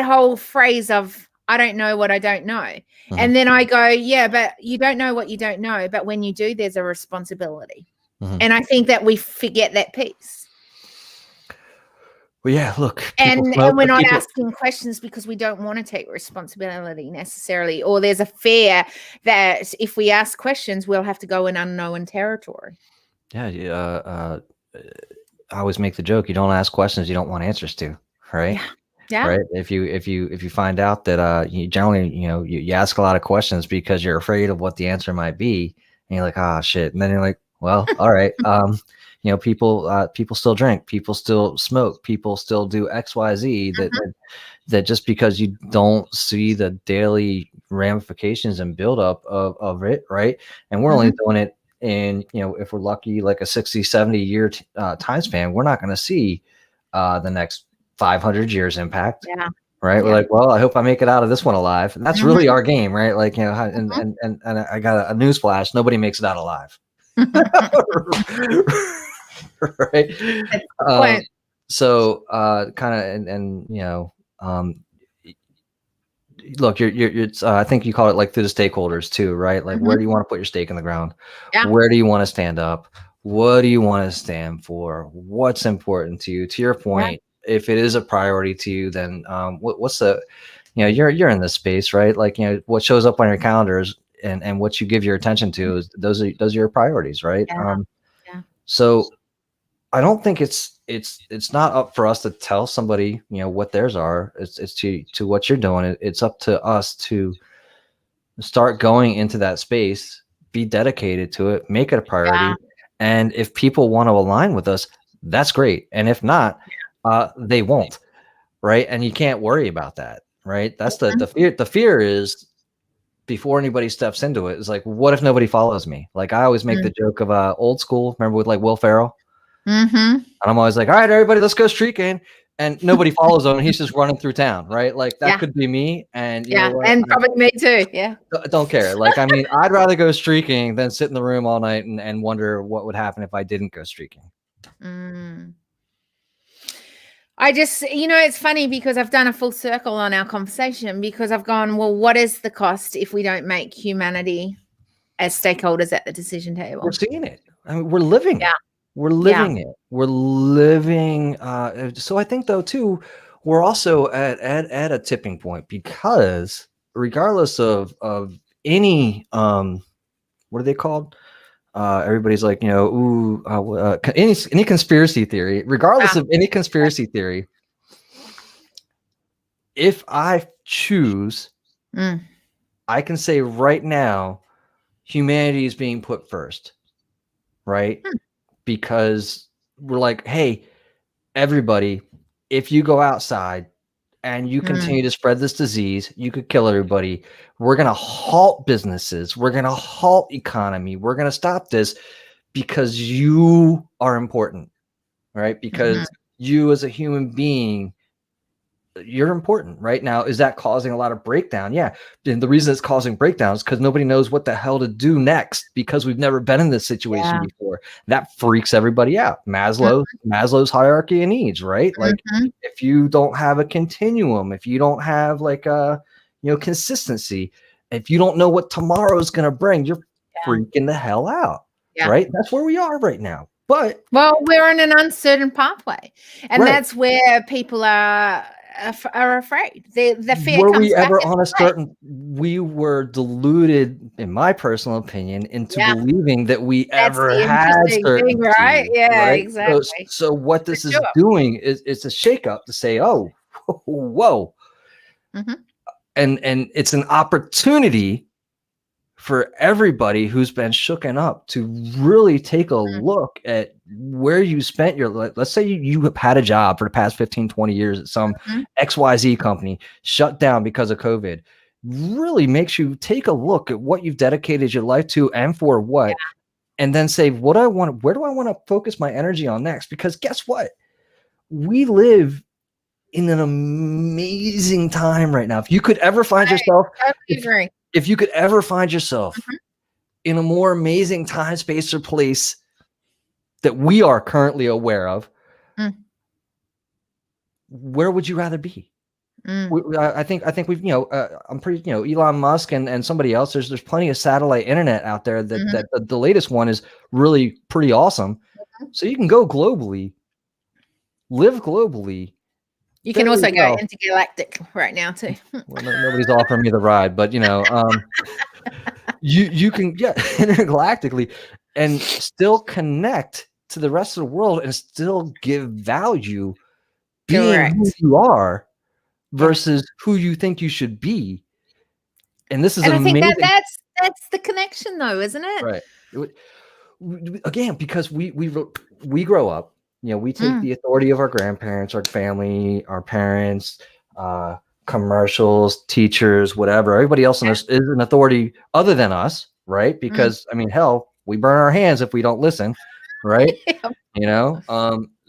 whole phrase of I don't know what I don't know. And then I go, yeah, but you don't know what you don't know. But when you do, there's a responsibility. And I think that we forget that piece. Well, yeah, look, And we're not asking questions because we don't want to take responsibility necessarily, or there's a fear that if we ask questions, we'll have to go in unknown territory. Yeah, I always make the joke: you don't ask questions you don't want answers to, right? Yeah. Right. If you find out that you generally, you know, you ask a lot of questions because you're afraid of what the answer might be, and you're like, ah, shit, and then you're like, well, all right. You know, people still drink, people still smoke, people still do XYZ. That just because you don't see the daily ramifications and buildup of it, right? And we're only doing it in, you know, if we're lucky, like a 60, 70 year time span. We're not going to see the next 500 years impact. Yeah. Right. Yeah. We're like, well, I hope I make it out of this one alive. And that's really our game, right? Like, you know, and I got a news flash. Nobody makes it out alive. Right. So kind of, and you know, look, you're I think you call it like through the stakeholders too, right? Like, where do you want to put your stake in the ground? Yeah. Where do you want to stand up? What do you want to stand for? What's important to you? To your point, if it is a priority to you, then what's the, you know, you're in this space, right? Like, you know, what shows up on your calendars and what you give your attention to is those are your priorities, right? So I don't think it's not up for us to tell somebody, you know, what theirs are. It's to what you're doing. It's up to us to start going into that space, be dedicated to it, make it a priority. And if people want to align with us, that's great. And if not, they won't, right? And you can't worry about that, right? That's the fear. The fear is, before anybody steps into it, is like, what if nobody follows me? Like, I always make the joke of Old School. Remember with like Will Ferrell? And I'm always like, all right, everybody, let's go streaking. And nobody follows him. And he's just running through town, right? Like that could be me. And you know what? And probably me too. Yeah. Don't care. Like, I mean, I'd rather go streaking than sit in the room all night and wonder what would happen if I didn't go streaking. I just, you know, it's funny because I've done a full circle on our conversation, because I've gone, well, what is the cost if we don't make humanity as stakeholders at the decision table? We're seeing it. I mean, we're living it. We're living it. We're living. So I think, though, too, we're also at a tipping point, because regardless of any, what are they called? Everybody's like, you know, any conspiracy theory, regardless of any conspiracy theory, if I choose, I can say right now, humanity is being put first, right? Because we're like, hey, everybody, if you go outside and you continue to spread this disease, you could kill everybody. We're going to halt businesses. We're going to halt economy. We're going to stop this because you are important, right? Because you as a human being, you're important right now. Is that causing a lot of breakdown? Yeah. And the reason it's causing breakdowns is because nobody knows what the hell to do next, because we've never been in this situation before. That freaks everybody out. Maslow's hierarchy of needs, right? Like, if you don't have a continuum, if you don't have like a, you know, consistency, if you don't know what tomorrow is going to bring, you're freaking the hell out, right? That's where we are right now. But we're on an uncertain pathway, and that's where people are afraid. The fear were comes we back ever on a certain, we were deluded, in my personal opinion, into believing that we ever had certainty, right? Exactly. So what this is doing is it's a shakeup to say, oh, whoa. And it's an opportunity for everybody who's been shooken up to really take a look at where you spent your, let's say you have had a job for the past 15, 20 years at some XYZ company, shut down because of COVID. Really makes you take a look at what you've dedicated your life to and for what, and then say, where do I want to focus my energy on next? Because guess what? We live in an amazing time right now. If you could ever find yourself, if you could ever find yourself in a more amazing time, space, or place that we are currently aware of, where would you rather be? I think we've, you know, I'm pretty, you know, Elon Musk and somebody else, there's plenty of satellite internet out there that the latest one is really pretty awesome. So you can go globally, live globally. You can also go intergalactic right now too. Well, nobody's offering me the ride, but you know, you can intergalactically and still connect to the rest of the world and still give value being who you are versus who you think you should be. And this is amazing. I think that's the connection, though, isn't it? Right. Again, because we grow up. You know, we take the authority of our grandparents, our family, our parents, commercials, teachers, whatever. Everybody else in us is an authority other than us, right? Because I mean, hell, we burn our hands if we don't listen, right? You know.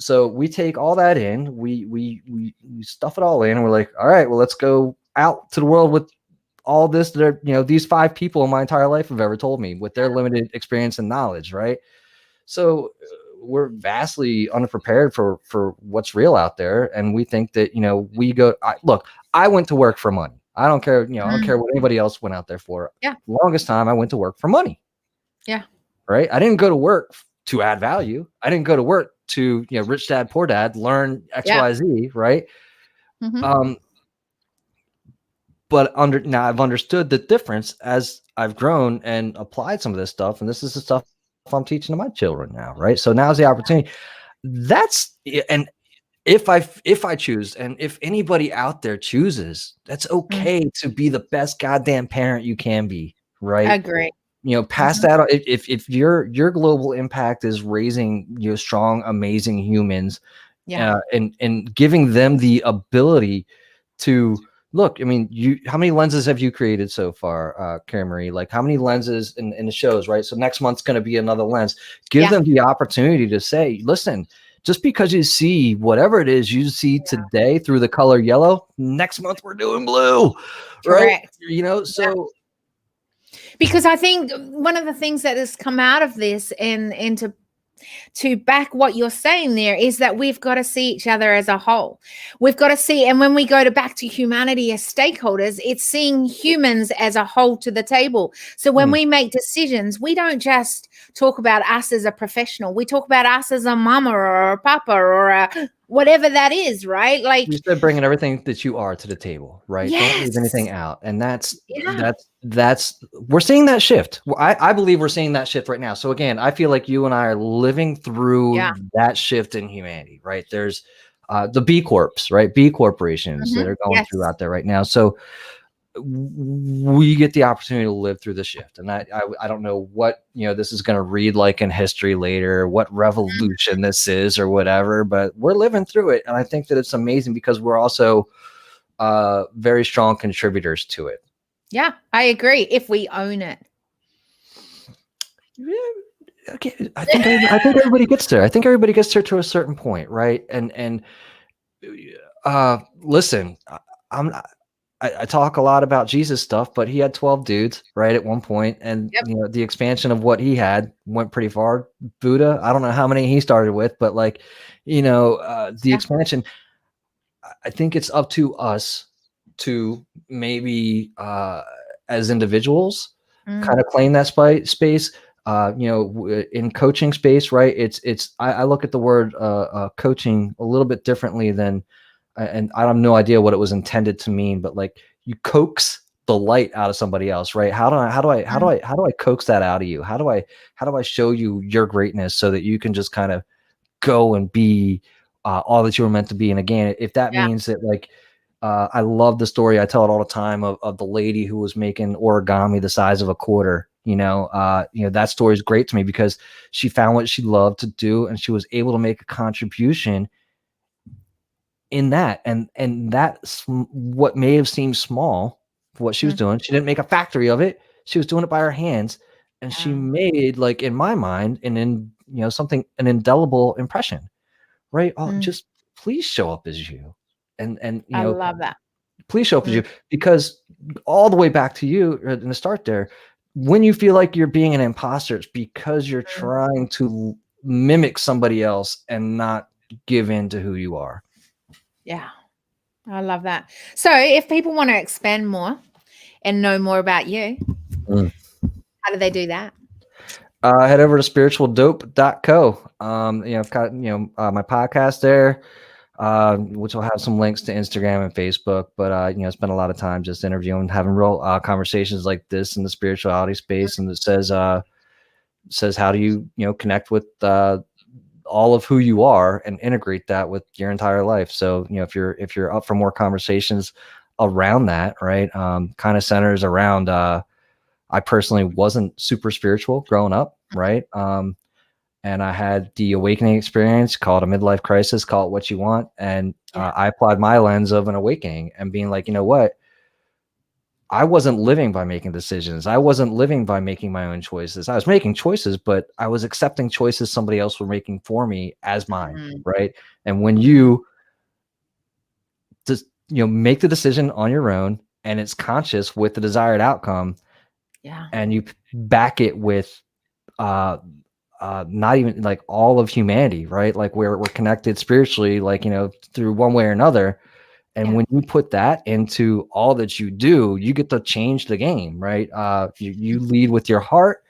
So we take all that in, we stuff it all in, and we're like, all right, well, let's go out to the world with all this that are, these 5 people in my entire life have ever told me with their limited experience and knowledge, right? So we're vastly unprepared for what's real out there, and we think that we go. Look, I went to work for money. I don't care, I don't care what anybody else went out there for. Yeah. Longest time I went to work for money. Yeah. Right. I didn't go to work to add value. I didn't go to work to, rich dad, poor dad, learn X, Y, Z. Right. But now I've understood the difference as I've grown and applied some of this stuff. And this is the stuff I'm teaching to my children now. Right. So now's the opportunity. And if I choose, and if anybody out there chooses, that's okay to be the best goddamn parent you can be. Right. Agree. Pass that on. If your global impact is raising strong, amazing humans, and giving them the ability to look. I mean, how many lenses have you created so far, Karen Marie? Like, how many lenses in the shows, right? So next month's going to be another lens. Give them the opportunity to say, listen, just because you see whatever it is you see today through the color yellow, next month we're doing blue. Correct. Right? So. Because I think one of the things that has come out of this and to back what you're saying there is that we've got to see each other as a whole. We've got to see, and when we go back to humanity as stakeholders, it's seeing humans as a whole to the table. So when we make decisions, we don't just talk about us as a professional. We talk about us as a mama or a papa or a whatever that is, right? Like you said, bringing everything that you are to the table, right? Yes. Don't leave anything out. And that's we're seeing that shift. I believe we're seeing that shift right now. So again, I feel like you and I are living through that shift in humanity, right? There's the B Corps, right? B corporations that are going through out there right now. So we get the opportunity to live through the shift. And I don't know what, this is going to read like in history later, what revolution this is or whatever, but we're living through it. And I think that it's amazing because we're also very strong contributors to it. Yeah, I agree. If we own it. Yeah, okay. I think everybody gets there. I think everybody gets there to a certain point. Right. And listen, I talk a lot about Jesus stuff, but he had 12 dudes, right, at one point, and the expansion of what he had went pretty far. Buddha, I don't know how many he started with, but like, the expansion. I think it's up to us to maybe as individuals kind of claim that space. In coaching space, right? I look at the word coaching a little bit differently than. And I have no idea what it was intended to mean, but like you coax the light out of somebody else, right? How do I coax that out of you? How do I show you your greatness so that you can just kind of go and be all that you were meant to be? And again, if that means that like, I love the story. I tell it all the time of the lady who was making origami the size of a quarter. That story is great to me because she found what she loved to do and she was able to make a contribution in that, and that's what may have seemed small for what she was doing. She didn't make a factory of it. She was doing it by her hands, and she made, like, in my mind, an indelible impression, right? Just please show up as you, and I love that. Please show up as you, because all the way back to you in the start there, when you feel like you're being an imposter, it's because you're trying to mimic somebody else and not give in to who you are. Yeah, I love that. So if people want to expand more and know more about you, how do they do that? Head over to spiritualdope.co. I've got, my podcast there, which will have some links to Instagram and Facebook, but, spend a lot of time just interviewing, having real conversations like this in the spirituality space. And it says how do you, connect with, all of who you are and integrate that with your entire life. So, if you're up for more conversations around that, right. Kind of centers around, I personally wasn't super spiritual growing up. Right. And I had the awakening experience, called a midlife crisis, call it what you want. And I applied my lens of an awakening and being like, you know what, I wasn't living by making decisions. I wasn't living by making my own choices. I was making choices, but I was accepting choices somebody else was making for me as mine, Mm. right? And when you just, make the decision on your own and it's conscious with the desired outcome, Yeah. and you back it with not even like all of humanity, right? Like we're connected spiritually, like, through one way or another. And Yeah. when you put that into all that you do, you get to change the game, right? You lead with your heart,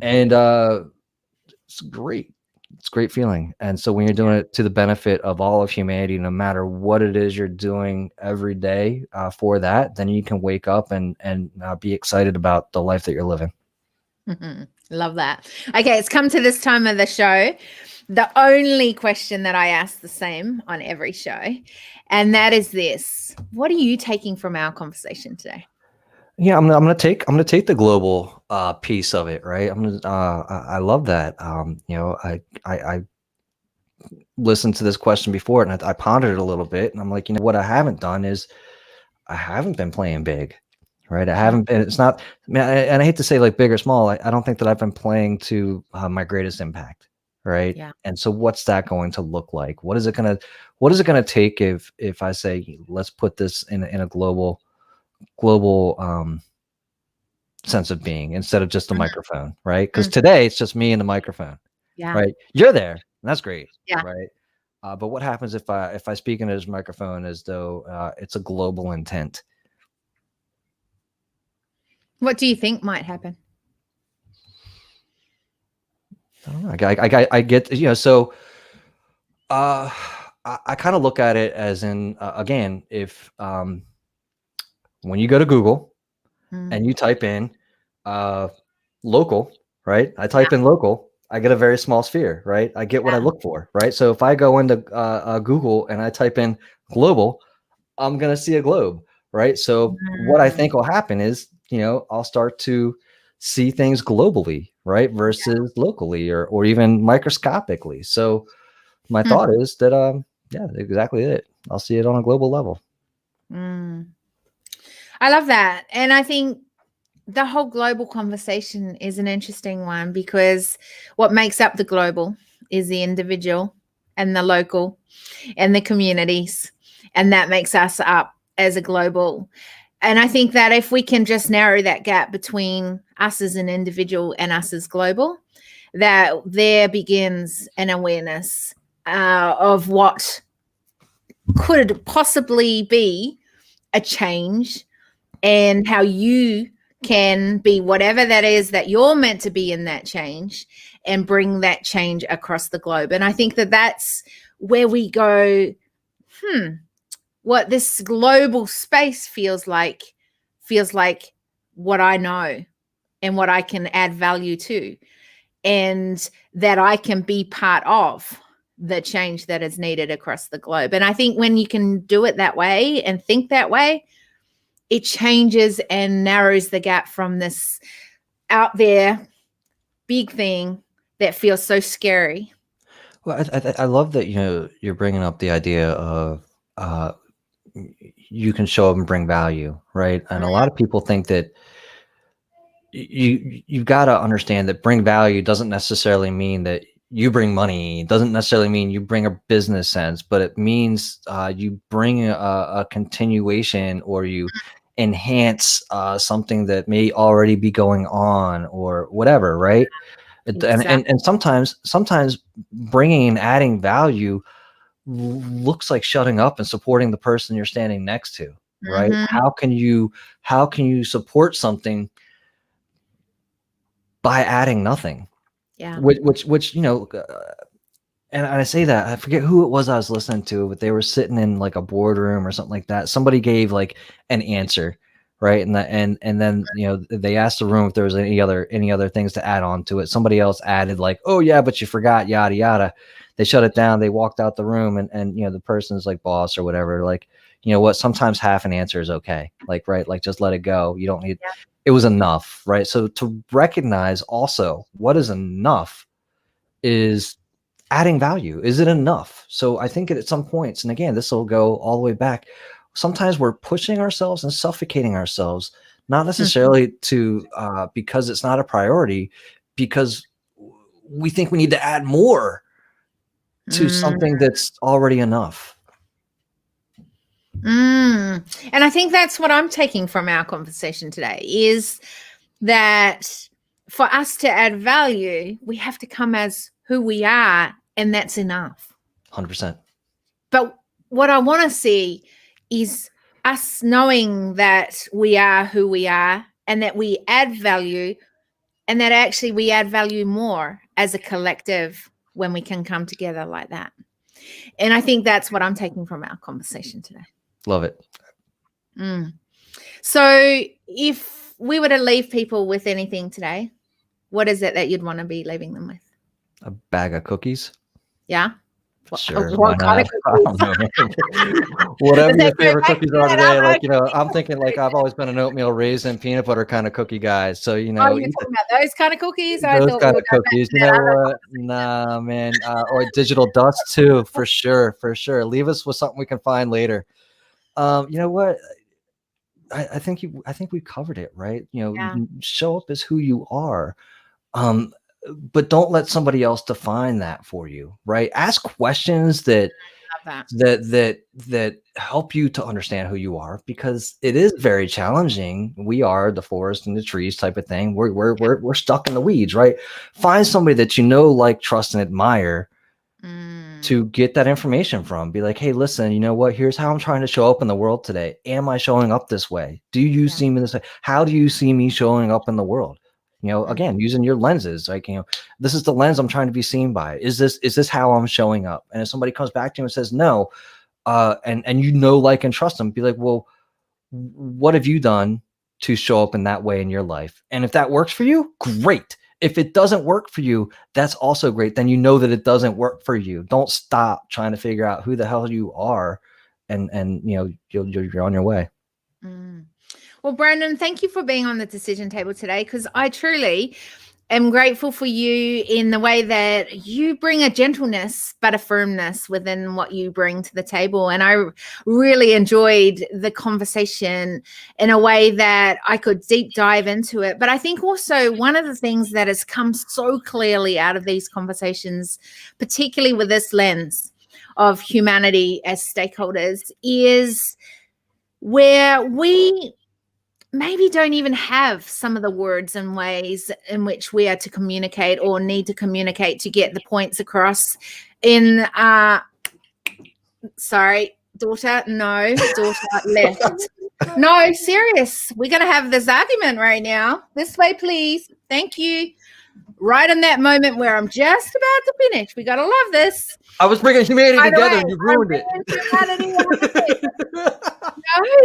and it's great. It's a great feeling. And so when you're doing it to the benefit of all of humanity, no matter what it is you're doing every day for that, then you can wake up and be excited about the life that you're living. Love that. Okay, it's come to this time of the show. The only question that I ask the same on every show, and that is this: what are you taking from our conversation today? Yeah, I'm gonna take the global piece of it, right? I love that. I listened to this question before, and I pondered it a little bit, and I'm like, what I haven't done is I haven't been playing big, right? I haven't been. It's not. And I hate to say like big or small. I don't think that I've been playing to my greatest impact, right? Yeah. And so, what's that going to look like? What is it gonna take if I say let's put this in a global sense of being instead of just a microphone, right? Because today it's just me and the microphone, Yeah. right? You're there, and that's great, Yeah. right? But what happens if I speak into this microphone as though it's a global intent? What do you think might happen? I don't know. I get, so I kind of look at it as in, again, if when you go to Google and you type in local, right? I type in local, I get a very small sphere, right? I get what I look for, right? So if I go into Google and I type in global, I'm going to see a globe, right? So what I think will happen is, I'll start to see things globally, right? Versus locally or even microscopically. So my thought is that, yeah, exactly it. I'll see it on a global level. I love that. And I think the whole global conversation is an interesting one, because what makes up the global is the individual and the local and the communities. And that makes us up as a global. And I think that if we can just narrow that gap between us as an individual and us as global, that there begins an awareness of what could possibly be a change, and how you can be whatever that is that you're meant to be in that change, and bring that change across the globe. And I think that that's where we go, what this global space feels like what I know and what I can add value to, and that I can be part of the change that is needed across the globe. And I think when you can do it that way and think that way, it changes and narrows the gap from this out there big thing that feels so scary. Well, I love that, you're bringing up the idea of you can show up and bring value, right? And a lot of people think that you've got to understand that bring value doesn't necessarily mean that you bring money. It doesn't necessarily mean you bring a business sense, but it means you bring a continuation, or you enhance something that may already be going on or whatever, right? Exactly. And sometimes bringing and adding value looks like shutting up and supporting the person you're standing next to, right? How can you support something by adding nothing? Yeah. Which and I say that, I forget who it was I was listening to, but they were sitting in like a boardroom or something like that. Somebody gave like an answer, right? And then they asked the room if there was any other things to add on to it. Somebody else added like, oh yeah, but you forgot, yada yada. They shut it down. They walked out the room, and the person's like boss or whatever, like, what, sometimes half an answer is okay. Like, right, like just let it go. You don't need it was enough, right? So to recognize also what is enough is adding value. Is it enough? So I think at some points, and again, this will go all the way back sometimes we're pushing ourselves and suffocating ourselves, not necessarily to because it's not a priority, because we think we need to add more to something that's already enough. And I think that's what I'm taking from our conversation today, is that for us to add value, we have to come as who we are, and that's enough. 100%. But what I want to see is us knowing that we are who we are and that we add value, and that actually we add value more as a collective when we can come together like that. And I think that's what I'm taking from our conversation today. Love it. So if we were to leave people with anything today, what is it that you'd want to be leaving them with? A bag of cookies. Yeah. Sure. What kind of cookies? Whatever your favorite cookies are today. Like, I'm thinking like I've always been an oatmeal raisin peanut butter kind of cookie guy. So, you're talking about those kind of cookies? Those kind of cookies. You know what? Nah, man. Or digital dust too, for sure. For sure. Leave us with something we can find later. You know what? I think we covered it, right? You show up as who you are. But don't let somebody else define that for you, right? Ask questions that help you to understand who you are, because it is very challenging. We are the forest and the trees type of thing. We're stuck in the weeds, right? Find somebody that like, trust, and admire to get that information from. Be like, hey, listen, you know what? Here's how I'm trying to show up in the world today. Am I showing up this way? Do you see me this way? How do you see me showing up in the world? Again, using your lenses, like, this is the lens I'm trying to be seen by. Is this how I'm showing up? And if somebody comes back to you and says no, and like, and trust them, be like, well, what have you done to show up in that way in your life? And if that works for you, great. If it doesn't work for you, that's also great. Then you know that it doesn't work for you. Don't stop trying to figure out who the hell you are, and you're on your way. Well, Brandon, thank you for being on the decision table today, because I truly am grateful for you in the way that you bring a gentleness but a firmness within what you bring to the table. And I really enjoyed the conversation in a way that I could deep dive into it. But I think also one of the things that has come so clearly out of these conversations, particularly with this lens of humanity as stakeholders, is where we maybe don't even have some of the words and ways in which we are to communicate or need to communicate to get the points across in sorry, daughter left. No, serious. We're going to have this argument right now. This way, please. Thank you. Right in that moment where I'm just about to finish. We got to love this. I was bringing humanity together and you ruined it. No,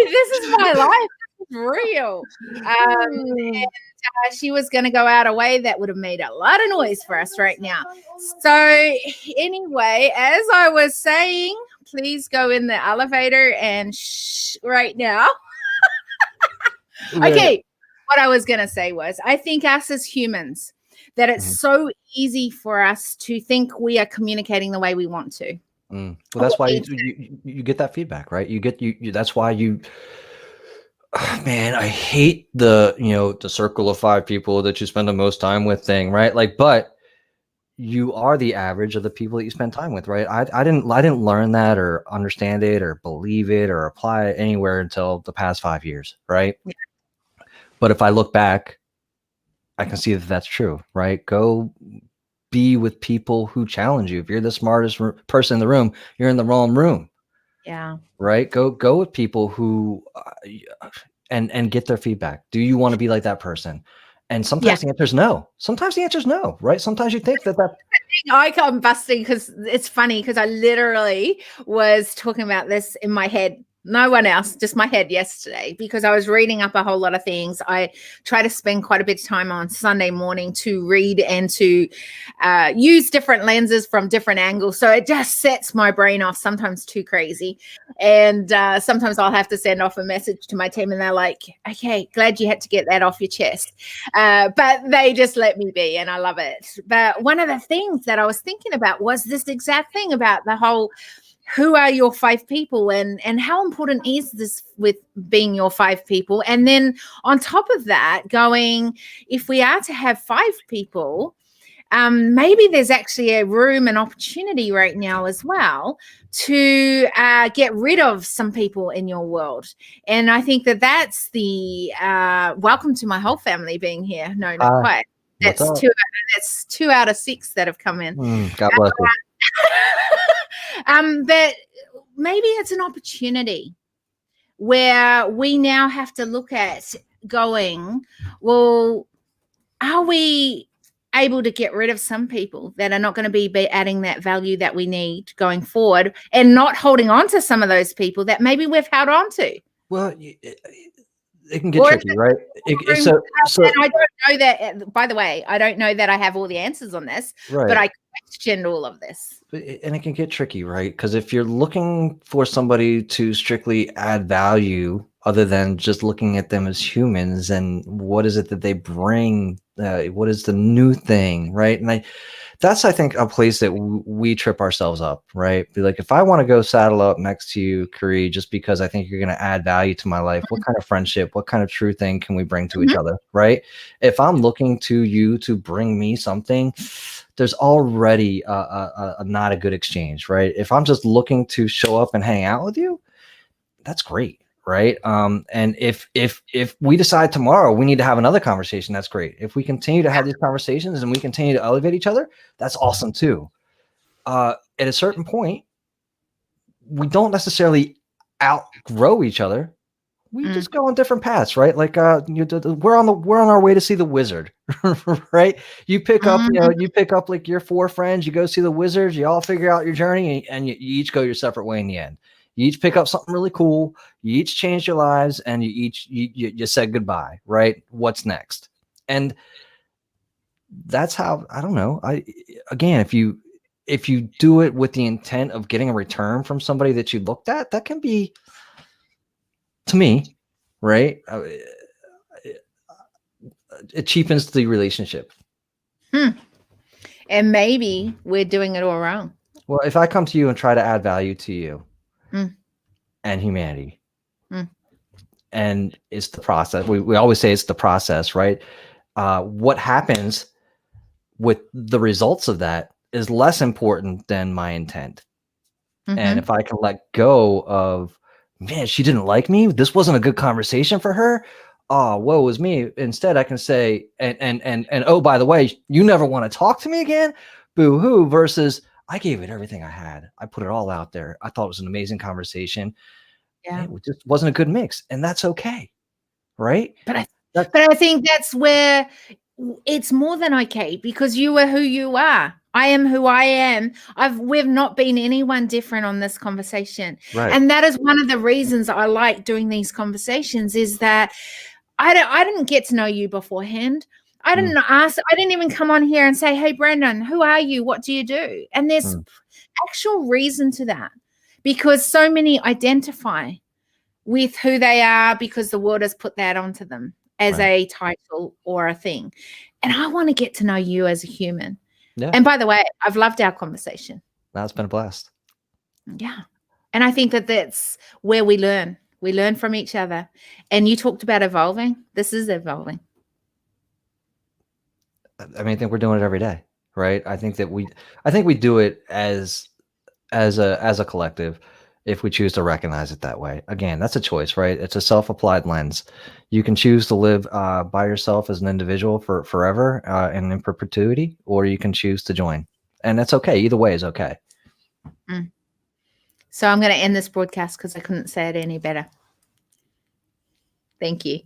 this is my life. Real. And she was going to go out a way that would have made a lot of noise for us right now. So anyway, as I was saying, please go in the elevator and right now. Okay, what I was going to say was, I think us as humans, that it's so easy for us to think we are communicating the way we want to. Well, that's why you get that feedback, right? That's why you. Man, I hate the circle of 5 people that you spend the most time with thing, right? Like, but you are the average of the people that you spend time with, right? I didn't learn that or understand it or believe it or apply it anywhere until the past 5 years, right? Yeah. But if I look back, I can see that that's true, right? Go be with people who challenge you. If you're the smartest person in the room, you're in the wrong room. Yeah. Right. Go with people who and get their feedback. Do you want to be like that person? And sometimes the answer is no. Sometimes the answer is no. Right. Sometimes you think that. I come busting because it's funny, because I literally was talking about this in my head. No one else, just my head yesterday, because I was reading up a whole lot of things. I try to spend quite a bit of time on Sunday morning to read and to use different lenses from different angles. So it just sets my brain off, sometimes too crazy. And sometimes I'll have to send off a message to my team and they're like, okay, glad you had to get that off your chest. But they just let me be, and I love it. But one of the things that I was thinking about was this exact thing about the whole who are your 5 people, and how important is this with being your 5 people? And then on top of that, going, if we are to have 5 people, maybe there's actually a room and opportunity right now as well to get rid of some people in your world. And I think that that's the welcome to my whole family being here. No, not quite. That's what's up? that's 2 out of 6 that have come in. God bless you. But maybe it's an opportunity where we now have to look at going, well, are we able to get rid of some people that are not going to be adding that value that we need going forward, and not holding on to some of those people that maybe we've held on to? Well, it can get tricky, right? And I don't know that, by the way, I don't know that I have all the answers on this, right. But I questioned all of this. And it can get tricky, right? Because if you're looking for somebody to strictly add value other than just looking at them as humans, and what is it that they bring? What is the new thing, right? And that's, I think, a place that we trip ourselves up, right? Be like, if I want to go saddle up next to you, Karee, just because I think you're going to add value to my life, what kind of friendship, what kind of true thing can we bring to each other, right? If I'm looking to you to bring me something, there's already a not a good exchange, right? If I'm just looking to show up and hang out with you, that's great. Right. And if we decide tomorrow we need to have another conversation, that's great. If we continue to have these conversations and we continue to elevate each other, that's awesome too. At a certain point, we don't necessarily outgrow each other. We just go on different paths, right? Like we're on our way to see the wizard, right? You pick up, you pick up like your 4 friends, you go see the wizard, you all figure out your journey, and you each go your separate way in the end. You each pick up something really cool. You each change your lives, and you said goodbye, right? What's next? And that's how, I don't know. Again, if you do it with the intent of getting a return from somebody that you looked at, that can be, to me, right? It cheapens the relationship. And maybe we're doing it all wrong. Well, if I come to you and try to add value to you and humanity, and it's the process. We always say it's the process, right? What happens with the results of that is less important than my intent. And if I can let go of, man, she didn't like me, this wasn't a good conversation for her, oh, woe is me. Instead, I can say, and oh, by the way, you never want to talk to me again, boo-hoo, versus I gave it everything I had. I put it all out there. I thought it was an amazing conversation. Yeah, it just wasn't a good mix, and that's okay, right? But I think that's where it's more than okay, because you are who you are. I am who I am. We've not been anyone different on this conversation. Right. And that is one of the reasons I like doing these conversations, is that I didn't get to know you beforehand. I didn't ask. I didn't even come on here and say, hey, Brandon, who are you? What do you do? And there's actual reason to that, because so many identify with who they are because the world has put that onto them as a title or a thing. And I want to get to know you as a human. Yeah. And by the way, I've loved our conversation. That's been a blast. Yeah. And I think that that's where we learn. We learn from each other. And you talked about evolving. This is evolving. I mean, I think we're doing it every day, right? I think we do it as a collective, if we choose to recognize it that way. Again, that's a choice, right? It's a self-applied lens. You can choose to live by yourself as an individual for forever and in perpetuity, or you can choose to join. And that's okay. Either way is okay. So I'm going to end this broadcast because I couldn't say it any better. Thank you.